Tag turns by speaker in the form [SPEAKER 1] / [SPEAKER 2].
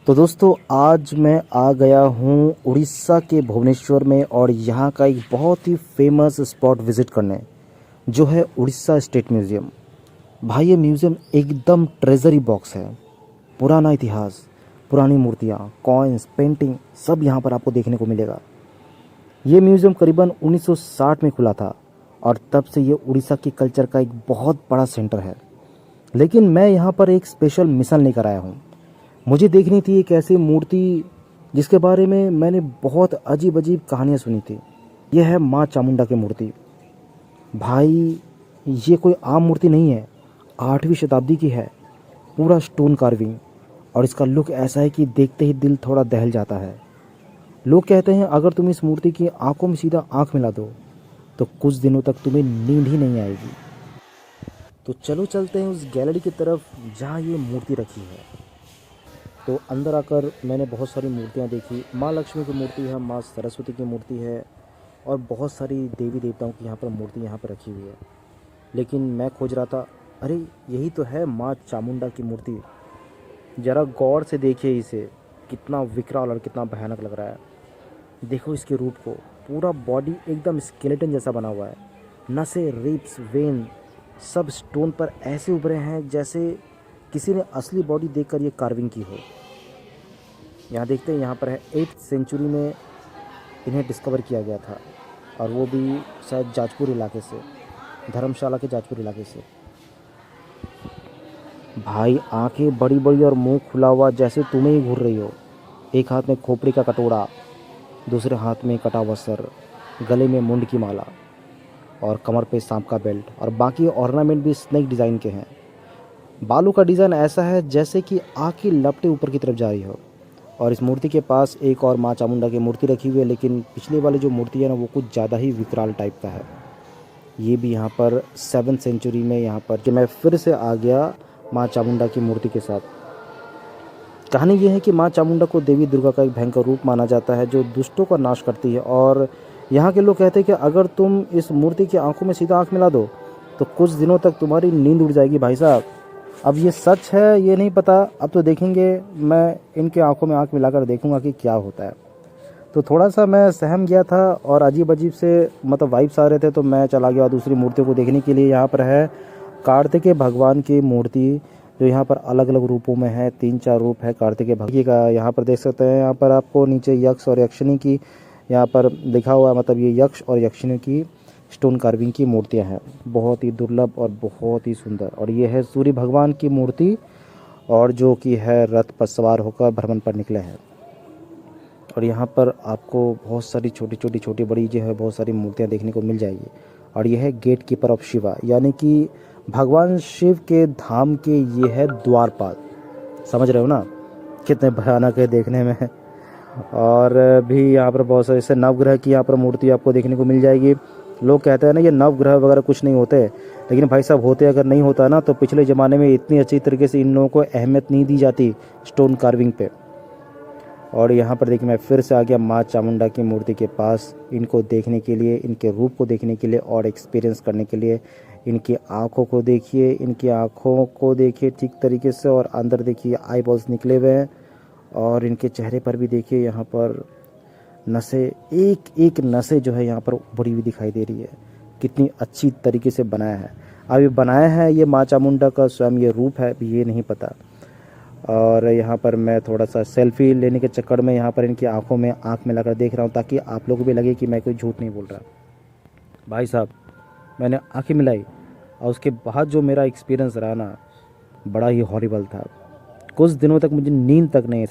[SPEAKER 1] तो दोस्तों आज मैं आ गया हूँ उड़ीसा के भुवनेश्वर में और यहाँ का एक बहुत ही फेमस स्पॉट विज़िट करने जो है उड़ीसा स्टेट म्यूज़ियम। भाई ये म्यूज़ियम एकदम ट्रेजरी बॉक्स है। पुराना इतिहास, पुरानी मूर्तियाँ, कॉइन्स, पेंटिंग सब यहाँ पर आपको देखने को मिलेगा। ये म्यूज़ियम करीबन 1960 में खुला था और तब से ये उड़ीसा के कल्चर का एक बहुत बड़ा सेंटर है। लेकिन मैं यहाँ पर एक स्पेशल मिशन लेकर आया हूँ। मुझे देखनी थी एक ऐसी मूर्ति जिसके बारे में मैंने बहुत अजीब अजीब कहानियाँ सुनी थी। यह है माँ चामुंडा की मूर्ति। भाई ये कोई आम मूर्ति नहीं है, 8वीं शताब्दी की है, पूरा स्टोन कार्विंग और इसका लुक ऐसा है कि देखते ही दिल थोड़ा दहल जाता है। लोग कहते हैं अगर तुम इस मूर्ति की आंखों में सीधा आंख मिला दो तो कुछ दिनों तक तुम्हें नींद ही नहीं आएगी। तो चलो चलते हैं उस गैलरी की तरफ जहाँ ये मूर्ति रखी है। तो अंदर आकर मैंने बहुत सारी मूर्तियाँ देखी। माँ लक्ष्मी की मूर्ति है, माँ सरस्वती की मूर्ति है और बहुत सारी देवी देवताओं की यहाँ पर मूर्ति यहाँ पर रखी हुई है। लेकिन मैं खोज रहा था, अरे यही तो है माँ चामुंडा की मूर्ति। ज़रा गौर से देखिए इसे, कितना विकराल और कितना भयानक लग रहा है। देखो इसके रूप को, पूरा बॉडी एकदम स्केलेटन जैसा बना हुआ है। नसें, रिब्स, वेन सब स्टोन पर ऐसे उभरे हैं जैसे किसी ने असली बॉडी देखकर ये कार्विंग की हो। यहाँ देखते हैं, यहाँ पर है 8th सेंचुरी में इन्हें डिस्कवर किया गया था और वो भी शायद जाजपुर इलाके से, धर्मशाला के जाजपुर इलाके से। भाई आंखें बड़ी बड़ी और मुंह खुला हुआ जैसे तुम्हें ही घूर रही हो। एक हाथ में खोपड़ी का कटोरा, दूसरे हाथ में कटा हुआ सर, गले में मुंड की माला और कमर पे सांप का बेल्ट और बाकी ऑर्नामेंट भी स्नेक डिज़ाइन के हैं। बालों का डिज़ाइन ऐसा है जैसे कि आँख की लपटें ऊपर की तरफ जा रही हो। और इस मूर्ति के पास एक और माँ चामुंडा की मूर्ति रखी हुई है, लेकिन पिछले वाली जो मूर्ति है ना वो कुछ ज़्यादा ही विकराल टाइप का है। ये भी यहाँ पर 7th सेंचुरी में यहाँ पर कि मैं फिर से आ गया माँ चामुंडा की मूर्ति के साथ। कहानी ये है कि माँ चामुंडा को देवी दुर्गा का एक भयंकर रूप माना जाता है जो दुष्टों का नाश करती है। और यहाँ के लोग कहते हैं कि अगर तुम इस मूर्ति की आंखों में सीधा आंख मिला दो तो कुछ दिनों तक तुम्हारी नींद उड़ जाएगी। भाई साहब अब ये सच है ये नहीं पता, अब तो देखेंगे। मैं इनके आंखों में आंख मिलाकर देखूंगा कि क्या होता है। तो थोड़ा सा मैं सहम गया था और अजीब अजीब से वाइब्स आ रहे थे, तो मैं चला गया दूसरी मूर्तियों को देखने के लिए। यहाँ पर है कार्तिकेय भगवान की मूर्ति जो यहाँ पर अलग अलग रूपों में है। 3-4 रूप है कार्तिकेय भगवान का। यहाँ पर देख सकते हैं, यहाँ पर आपको नीचे यक्ष और यक्षिणी की यहाँ पर लिखा हुआ है, ये यक्ष और यक्षिणी की स्टोन कार्विंग की मूर्तियां हैं। बहुत ही दुर्लभ और बहुत ही सुंदर। और ये है सूर्य भगवान की मूर्ति और जो कि है रथ पर सवार होकर भ्रमण पर निकले हैं। और यहाँ पर आपको बहुत सारी छोटी बड़ी जो है बहुत सारी मूर्तियाँ देखने को मिल जाएगी। और यह है गेट कीपर ऑफ शिवा, यानी कि भगवान शिव के धाम के ये है द्वारपाल। समझ रहे हो ना कितने भयानक है देखने में। और भी यहाँ पर बहुत सारे ऐसे नवग्रह की यहाँ पर मूर्ति आपको देखने को मिल जाएगी। लोग कहते हैं ना ये नवग्रह वगैरह कुछ नहीं होते, लेकिन भाई साहब होते अगर नहीं होता ना तो पिछले ज़माने में इतनी अच्छी तरीके से इन लोगों को अहमियत नहीं दी जाती स्टोन कार्विंग पे। और यहाँ पर देखिए मैं फिर से आ गया माँ चामुंडा की मूर्ति के पास, इनको देखने के लिए, इनके रूप को देखने के लिए और एक्सपीरियंस करने के लिए। इनकी आँखों को देखिए, इनकी आँखों को देखिए ठीक तरीके से, और अंदर देखिए आई बॉल्स निकले हुए हैं। और इनके चेहरे पर भी देखिए यहाँ पर नसें, एक एक नसें जो है यहाँ पर उभरी हुई दिखाई दे रही है। कितनी अच्छी तरीके से बनाया है। अब ये बनाया है ये माँ चामुंडा का स्वयं ये रूप है ये नहीं पता। और यहाँ पर मैं थोड़ा सा सेल्फी लेने के चक्कर में यहाँ पर इनकी आंखों में आंख मिलाकर देख रहा हूँ ताकि आप लोगों को भी लगे कि मैं कोई झूठ नहीं बोल रहा। भाई साहब मैंने आंखें मिलाई और उसके बाद जो मेरा एक्सपीरियंस रहा ना, बड़ा ही हॉरिबल था। कुछ दिनों तक मुझे नींद तक नहीं